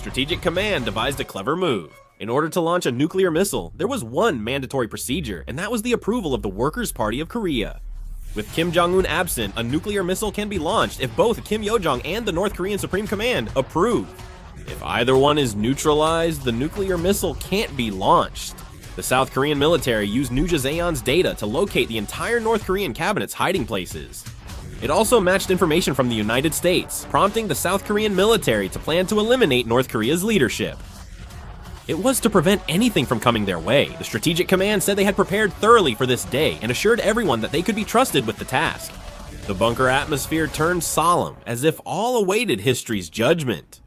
Strategic Command devised a clever move. In order to launch a nuclear missile, there was one mandatory procedure, and that was the approval of the Workers' Party of Korea. With Kim Jong-un absent, a nuclear missile can be launched if both Kim Yo-jong and the North Korean Supreme Command approve. If either one is neutralized, the nuclear missile can't be launched. The South Korean military used New Jaeon's data to locate the entire North Korean cabinet's hiding places. It also matched information from the United States, prompting the South Korean military to plan to eliminate North Korea's leadership. It was to prevent anything from coming their way. The Strategic Command said they had prepared thoroughly for this day and assured everyone that they could be trusted with the task. The bunker atmosphere turned solemn, as if all awaited history's judgment.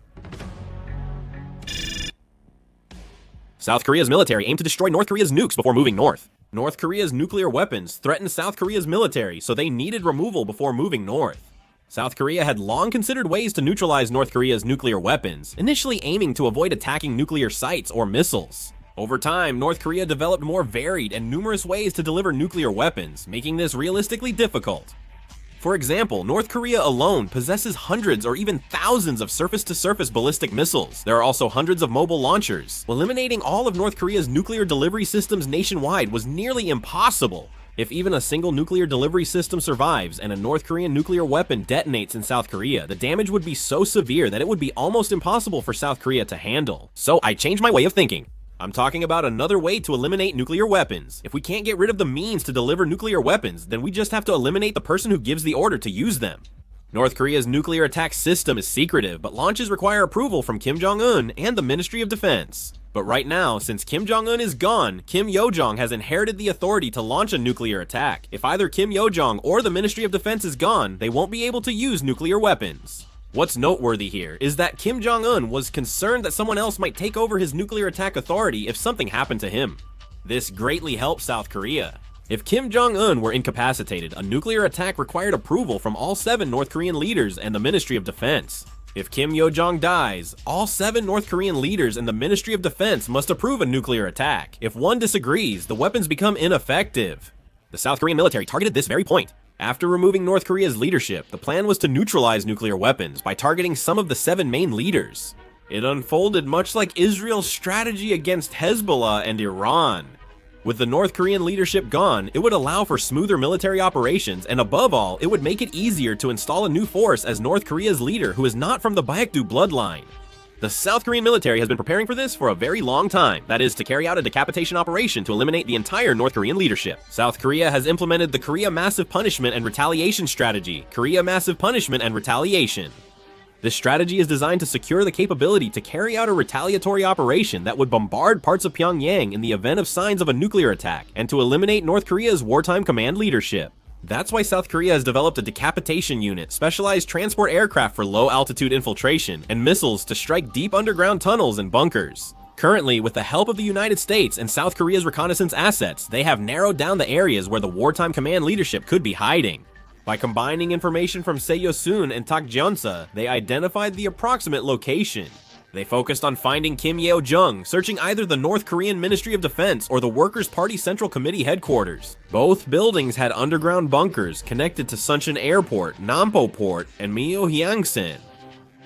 South Korea's military aimed to destroy North Korea's nukes before moving north. North Korea's nuclear weapons threatened South Korea's military, so they needed removal before moving north. South Korea had long considered ways to neutralize North Korea's nuclear weapons, initially aiming to avoid attacking nuclear sites or missiles. Over time, North Korea developed more varied and numerous ways to deliver nuclear weapons, making this realistically difficult. For example, North Korea alone possesses hundreds or even thousands of surface-to-surface ballistic missiles. There are also hundreds of mobile launchers. Eliminating all of North Korea's nuclear delivery systems nationwide was nearly impossible. If even a single nuclear delivery system survives and a North Korean nuclear weapon detonates in South Korea, the damage would be so severe that it would be almost impossible for South Korea to handle. So I changed my way of thinking. I'm talking about another way to eliminate nuclear weapons. If we can't get rid of the means to deliver nuclear weapons, then we just have to eliminate the person who gives the order to use them. North Korea's nuclear attack system is secretive, but launches require approval from Kim Jong-un and the Ministry of Defense. But right now, since Kim Jong-un is gone, Kim Yo-jong has inherited the authority to launch a nuclear attack. If either Kim Yo-jong or the Ministry of Defense is gone, they won't be able to use nuclear weapons. What's noteworthy here is that Kim Jong-un was concerned that someone else might take over his nuclear attack authority if something happened to him. This greatly helped South Korea. If Kim Jong-un were incapacitated, a nuclear attack required approval from all 7 North Korean leaders and the Ministry of Defense. If Kim Yo-jong dies, all 7 North Korean leaders and the Ministry of Defense must approve a nuclear attack. If one disagrees, the weapons become ineffective. The South Korean military targeted this very point. After removing North Korea's leadership, the plan was to neutralize nuclear weapons by targeting some of the 7 main leaders. It unfolded much like Israel's strategy against Hezbollah and Iran. With the North Korean leadership gone, it would allow for smoother military operations, and above all, it would make it easier to install a new force as North Korea's leader who is not from the Baekdu bloodline. The South Korean military has been preparing for this for a very long time, that is, to carry out a decapitation operation to eliminate the entire North Korean leadership. South Korea has implemented the Korea Massive Punishment and Retaliation Strategy, Korea Massive Punishment and Retaliation. This strategy is designed to secure the capability to carry out a retaliatory operation that would bombard parts of Pyongyang in the event of signs of a nuclear attack, and to eliminate North Korea's wartime command leadership. That's why South Korea has developed a Decapitation unit, specialized transport aircraft for low-altitude infiltration, and missiles to strike deep underground tunnels and bunkers. Currently, with the help of the United States and South Korea's reconnaissance assets, they have narrowed down the areas where the wartime command leadership could be hiding. By combining information from Seosun and Takjeonsa, they identified the approximate location. They focused on finding Kim Yo-jong, searching either the North Korean Ministry of Defense or the Workers' Party Central Committee headquarters. Both buildings had underground bunkers connected to Suncheon Airport, Nampo Port, and Myeonghyangsan.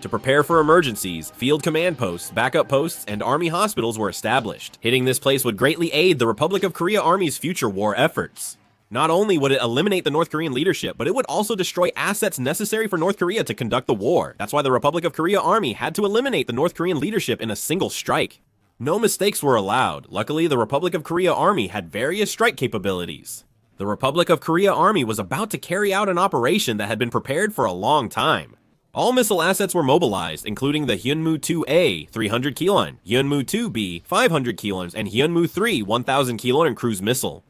To prepare for emergencies, field command posts, backup posts, and army hospitals were established. Hitting this place would greatly aid the Republic of Korea Army's future war efforts. Not only would it eliminate the North Korean leadership, but it would also destroy assets necessary for North Korea to conduct the war. That's why the Republic of Korea Army had to eliminate the North Korean leadership in a single strike. No mistakes were allowed. Luckily, the Republic of Korea Army had various strike capabilities. The Republic of Korea Army was about to carry out an operation that had been prepared for a long time. All missile assets were mobilized, including the Hyunmoo 2A 300 kilon, Hyunmoo 2B 500 kilons, and Hyunmoo 3 1000 kilon cruise missile.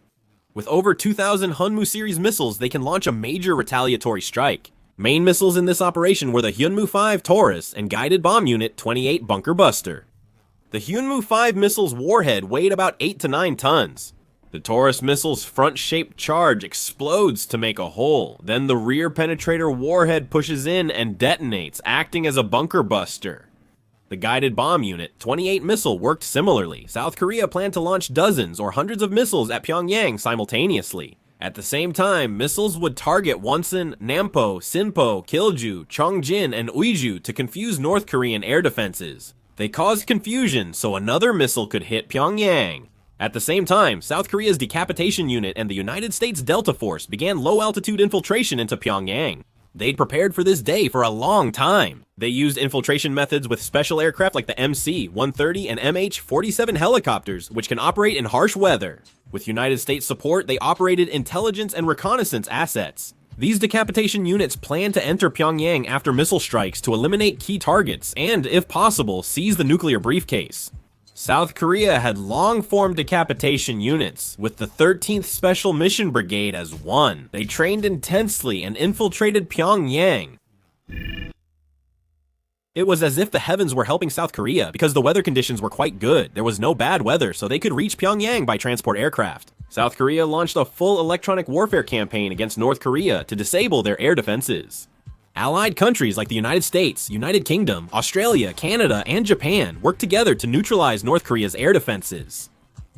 With over 2,000 Hyunmoo series missiles, they can launch a major retaliatory strike. Main missiles in this operation were the Hyunmoo 5 Taurus and Guided Bomb Unit 28 Bunker Buster. The Hyunmoo 5 missile's warhead weighed about 8 to 9 tons. The Taurus missile's front-shaped charge explodes to make a hole. Then the rear penetrator warhead pushes in and detonates, acting as a bunker buster. The Guided Bomb Unit 28 missile worked similarly. South Korea planned to launch dozens or hundreds of missiles at Pyongyang simultaneously. At the same time, missiles would target Wonsan, Nampo, Sinpo, Kilju, Chongjin, and Uiju to confuse North Korean air defenses. They caused confusion so another missile could hit Pyongyang. At the same time, South Korea's Decapitation Unit and the United States Delta Force began low-altitude infiltration into Pyongyang. They'd prepared for this day for a long time. They used infiltration methods with special aircraft like the MC-130 and MH-47 helicopters, which can operate in harsh weather. With United States support, they operated intelligence and reconnaissance assets. These decapitation units planned to enter Pyongyang after missile strikes to eliminate key targets and, if possible, seize the nuclear briefcase. South Korea had long formed decapitation units, with the 13th Special Mission Brigade as one. They trained intensely and infiltrated Pyongyang. It was as if the heavens were helping South Korea because the weather conditions were quite good. There was no bad weather, so they could reach Pyongyang by transport aircraft. South Korea launched a full electronic warfare campaign against North Korea to disable their air defenses. Allied countries like the United States, United Kingdom, Australia, Canada, and Japan worked together to neutralize North Korea's air defenses.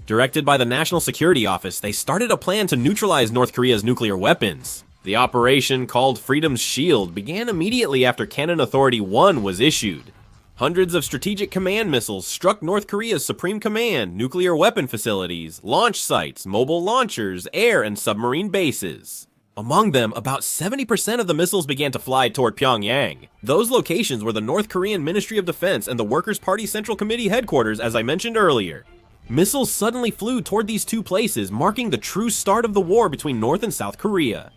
Directed by the National Security Office, they started a plan to neutralize North Korea's nuclear weapons. The operation, called Freedom's Shield, began immediately after Cannon Authority 1 was issued. Hundreds of strategic command missiles struck North Korea's Supreme Command, nuclear weapon facilities, launch sites, mobile launchers, air and submarine bases. Among them, about 70% of the missiles began to fly toward Pyongyang. Those locations were the North Korean Ministry of Defense and the Workers' Party Central Committee headquarters, as I mentioned earlier. Missiles suddenly flew toward these two places, marking the true start of the war between North and South Korea.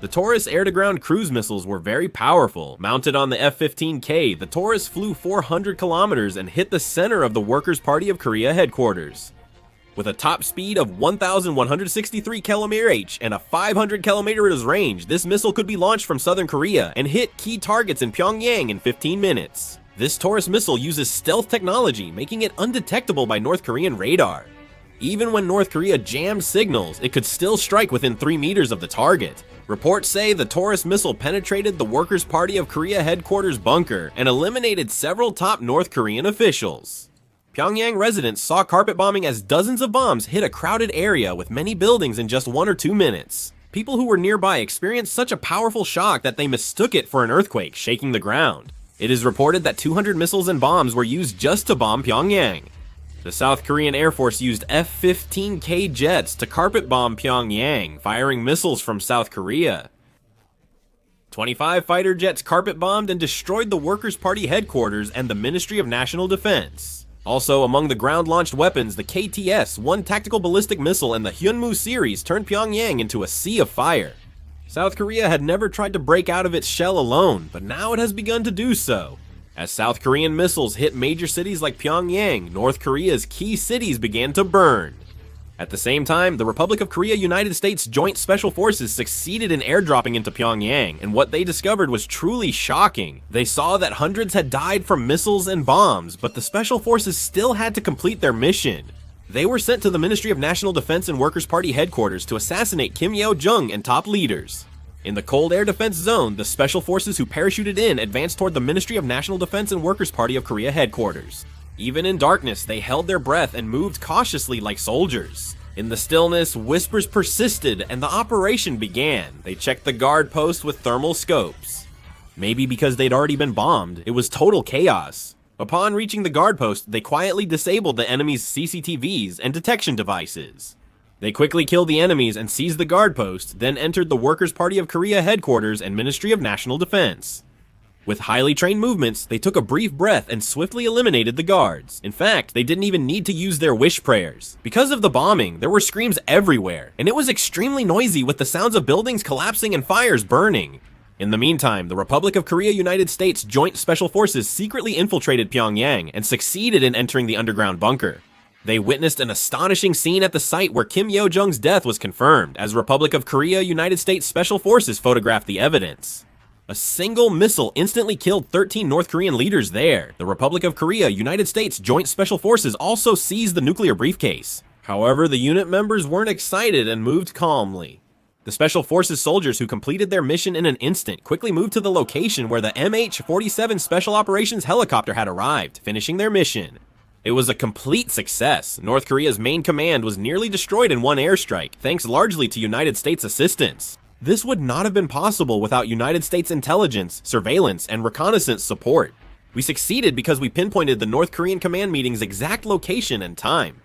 The Taurus air-to-ground cruise missiles were very powerful. Mounted on the F-15K, the Taurus flew 400 kilometers and hit the center of the Workers' Party of Korea headquarters. With a top speed of 1,163 km/h and a 500 km range, this missile could be launched from southern Korea and hit key targets in Pyongyang in 15 minutes. This Taurus missile uses stealth technology, making it undetectable by North Korean radar. Even when North Korea jammed signals, it could still strike within 3 meters of the target. Reports say the Taurus missile penetrated the Workers' Party of Korea headquarters bunker and eliminated several top North Korean officials. Pyongyang residents saw carpet bombing as dozens of bombs hit a crowded area with many buildings in just 1 or 2 minutes. People who were nearby experienced such a powerful shock that they mistook it for an earthquake shaking the ground. It is reported that 200 missiles and bombs were used just to bomb Pyongyang. The South Korean Air Force used F-15K jets to carpet bomb Pyongyang, firing missiles from South Korea. 25 fighter jets carpet bombed and destroyed the Workers' Party headquarters and the Ministry of National Defense. Also, among the ground-launched weapons, the KTS-1 tactical ballistic missile and the Hyunmoo series turned Pyongyang into a sea of fire. South Korea had never tried to break out of its shell alone, but now it has begun to do so. As South Korean missiles hit major cities like Pyongyang, North Korea's key cities began to burn. At the same time, the Republic of Korea United States Joint Special Forces succeeded in airdropping into Pyongyang, and what they discovered was truly shocking. They saw that hundreds had died from missiles and bombs, but the Special Forces still had to complete their mission. They were sent to the Ministry of National Defense and Workers' Party headquarters to assassinate Kim Yo-jong and top leaders. In the cold air defense zone, the Special Forces who parachuted in advanced toward the Ministry of National Defense and Workers' Party of Korea headquarters. Even in darkness, they held their breath and moved cautiously like soldiers. In the stillness, whispers persisted and the operation began. They checked the guard post with thermal scopes. Maybe because they'd already been bombed, it was total chaos. Upon reaching the guard post, they quietly disabled the enemy's CCTVs and detection devices. They quickly killed the enemies and seized the guard post, then entered the Workers' Party of Korea headquarters and Ministry of National Defense. With highly trained movements, they took a brief breath and swiftly eliminated the guards. In fact, they didn't even need to use their wish prayers. Because of the bombing, there were screams everywhere, and it was extremely noisy with the sounds of buildings collapsing and fires burning. In the meantime, the Republic of Korea United States Joint Special Forces secretly infiltrated Pyongyang and succeeded in entering the underground bunker. They witnessed an astonishing scene at the site where Kim Yo-jong's death was confirmed, as Republic of Korea United States Special Forces photographed the evidence. A single missile instantly killed 13 North Korean leaders there. The Republic of Korea United States Joint Special Forces also seized the nuclear briefcase. However, the unit members weren't excited and moved calmly. The Special Forces soldiers who completed their mission in an instant quickly moved to the location where the MH-47 Special Operations helicopter had arrived, finishing their mission. It was a complete success. North Korea's main command was nearly destroyed in one airstrike, thanks largely to United States assistance. This would not have been possible without United States intelligence, surveillance, and reconnaissance support. We succeeded because we pinpointed the North Korean command meeting's exact location and time.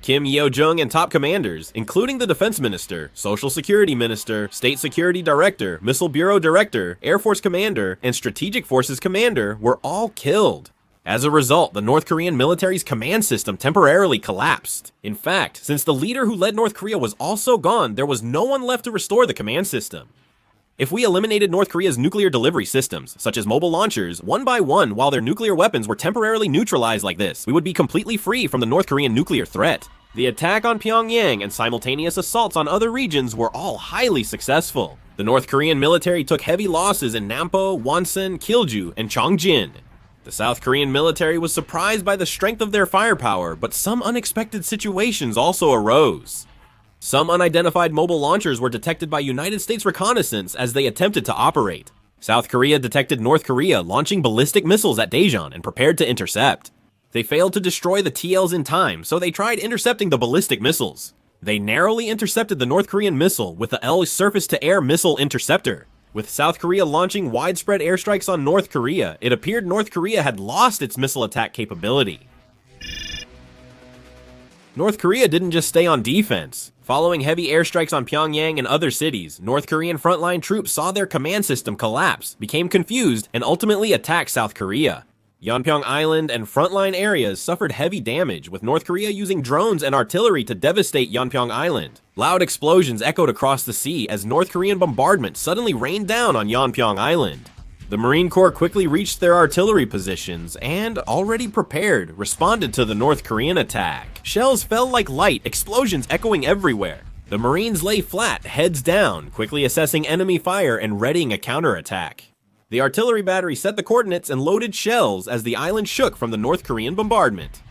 Kim Yo-jung and top commanders, including the defense minister, social security minister, state security director, missile bureau director, air force commander, and strategic forces commander, were all killed. As a result, the North Korean military's command system temporarily collapsed. In fact, since the leader who led North Korea was also gone, there was no one left to restore the command system. If we eliminated North Korea's nuclear delivery systems, such as mobile launchers, one by one while their nuclear weapons were temporarily neutralized like this, we would be completely free from the North Korean nuclear threat. The attack on Pyongyang and simultaneous assaults on other regions were all highly successful. The North Korean military took heavy losses in Nampo, Wonsan, Kilju, and Cheongjin. The South Korean military was surprised by the strength of their firepower, but some unexpected situations also arose. Some unidentified mobile launchers were detected by United States reconnaissance as they attempted to operate. South Korea detected North Korea launching ballistic missiles at Daejeon and prepared to intercept. They failed to destroy the TLs in time, so they tried intercepting the ballistic missiles. They narrowly intercepted the North Korean missile with the L surface-to-air missile interceptor. With South Korea launching widespread airstrikes on North Korea, it appeared North Korea had lost its missile attack capability. North Korea didn't just stay on defense. Following heavy airstrikes on Pyongyang and other cities, North Korean frontline troops saw their command system collapse, became confused, and ultimately attacked South Korea. Yeonpyeong Island and frontline areas suffered heavy damage, with North Korea using drones and artillery to devastate Yeonpyeong Island. Loud explosions echoed across the sea as North Korean bombardment suddenly rained down on Yeonpyeong Island. The Marine Corps quickly reached their artillery positions and, already prepared, responded to the North Korean attack. Shells fell like light, explosions echoing everywhere. The Marines lay flat, heads down, quickly assessing enemy fire and readying a counterattack. The artillery battery set the coordinates and loaded shells as the island shook from the North Korean bombardment.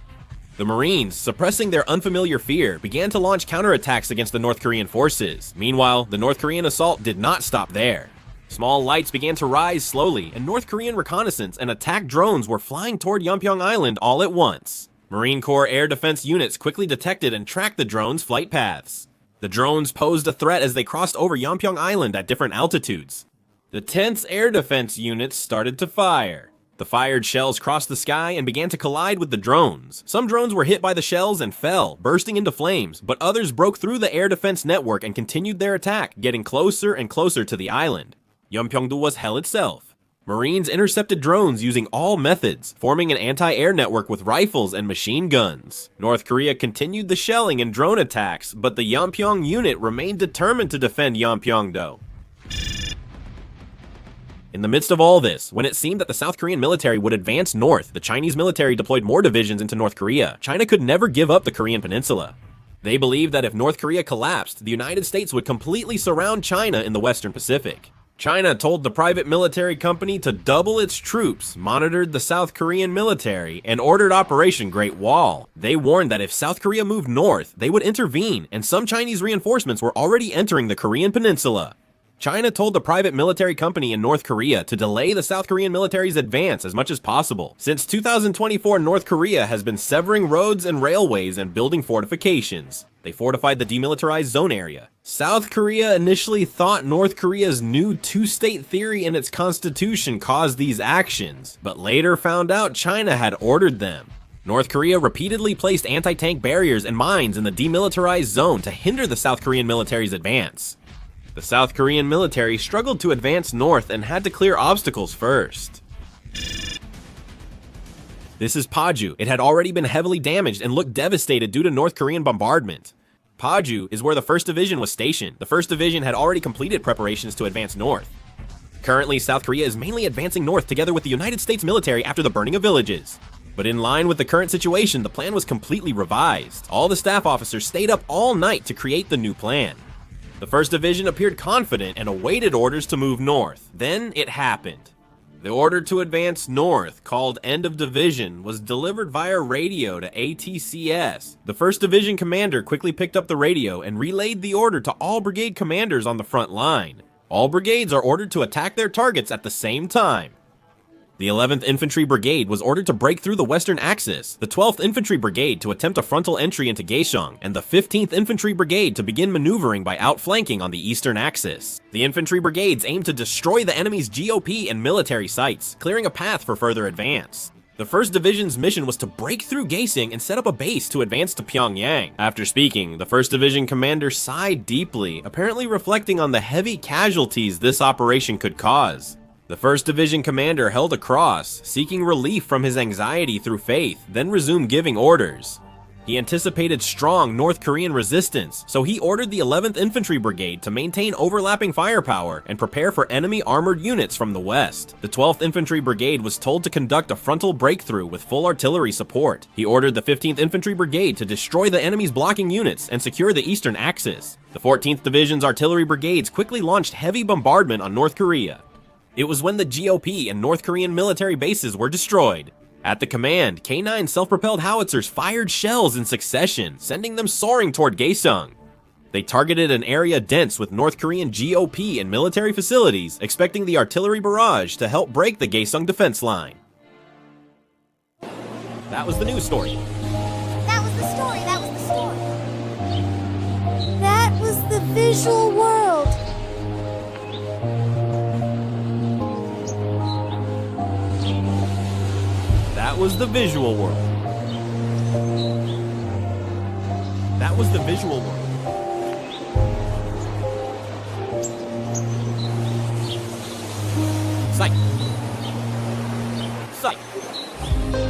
The Marines, suppressing their unfamiliar fear, began to launch counterattacks against the North Korean forces. Meanwhile, the North Korean assault did not stop there. Small lights began to rise slowly, and North Korean reconnaissance and attack drones were flying toward Yeonpyeong Island all at once. Marine Corps air defense units quickly detected and tracked the drones' flight paths. The drones posed a threat as they crossed over Yeonpyeong Island at different altitudes. The tense air defense units started to fire. The fired shells crossed the sky and began to collide with the drones. Some drones were hit by the shells and fell, bursting into flames, but others broke through the air defense network and continued their attack, getting closer and closer to the island. Yeonpyeongdo was hell itself. Marines intercepted drones using all methods, forming an anti-air network with rifles and machine guns. North Korea continued the shelling and drone attacks, but the Yeonpyeong unit remained determined to defend Yeonpyeongdo. In the midst of all this, when it seemed that the South Korean military would advance north, the Chinese military deployed more divisions into North Korea. China could never give up the Korean peninsula. They believed that if North Korea collapsed, the United States would completely surround China in the Western Pacific. China told the private military company to double its troops, monitored the South Korean military, and ordered Operation Great Wall. They warned that if South Korea moved north, they would intervene, and some Chinese reinforcements were already entering the Korean peninsula. China told the private military company in North Korea to delay the South Korean military's advance as much as possible. Since 2024, North Korea has been severing roads and railways and building fortifications. They fortified the demilitarized zone area. South Korea initially thought North Korea's new two-state theory in its constitution caused these actions, but later found out China had ordered them. North Korea repeatedly placed anti-tank barriers and mines in the demilitarized zone to hinder the South Korean military's advance. The South Korean military struggled to advance north and had to clear obstacles first. This is Paju. It had already been heavily damaged and looked devastated due to North Korean bombardment. Paju is where the 1st Division was stationed. The 1st Division had already completed preparations to advance north. Currently, South Korea is mainly advancing north together with the United States military after the burning of villages. But in line with the current situation, the plan was completely revised. All the staff officers stayed up all night to create the new plan. The 1st Division appeared confident and awaited orders to move north. Then it happened. The order to advance north, called End of Division, was delivered via radio to ATCS. The 1st Division commander quickly picked up the radio and relayed the order to all brigade commanders on the front line. All brigades are ordered to attack their targets at the same time. The 11th Infantry Brigade was ordered to break through the western axis, the 12th Infantry Brigade to attempt a frontal entry into Kaesong, and the 15th Infantry Brigade to begin maneuvering by outflanking on the eastern axis. The infantry brigades aimed to destroy the enemy's GOP and military sites, clearing a path for further advance. The 1st Division's mission was to break through Kaesong and set up a base to advance to Pyongyang. After speaking, the 1st Division commander sighed deeply, apparently reflecting on the heavy casualties this operation could cause. The 1st Division commander held a cross, seeking relief from his anxiety through faith, then resumed giving orders. He anticipated strong North Korean resistance, so he ordered the 11th Infantry Brigade to maintain overlapping firepower and prepare for enemy armored units from the west. The 12th Infantry Brigade was told to conduct a frontal breakthrough with full artillery support. He ordered the 15th Infantry Brigade to destroy the enemy's blocking units and secure the eastern axis. The 14th Division's artillery brigades quickly launched heavy bombardment on North Korea. It was when the GOP and North Korean military bases were destroyed. At the command, K-9 self-propelled howitzers fired shells in succession, sending them soaring toward Kaesong. They targeted an area dense with North Korean GOP and military facilities, expecting the artillery barrage to help break the Kaesong defense line. That was the news story. That was the story, that was the story. That was the visual world. That was the visual world. That was the visual world. Sight. Sight.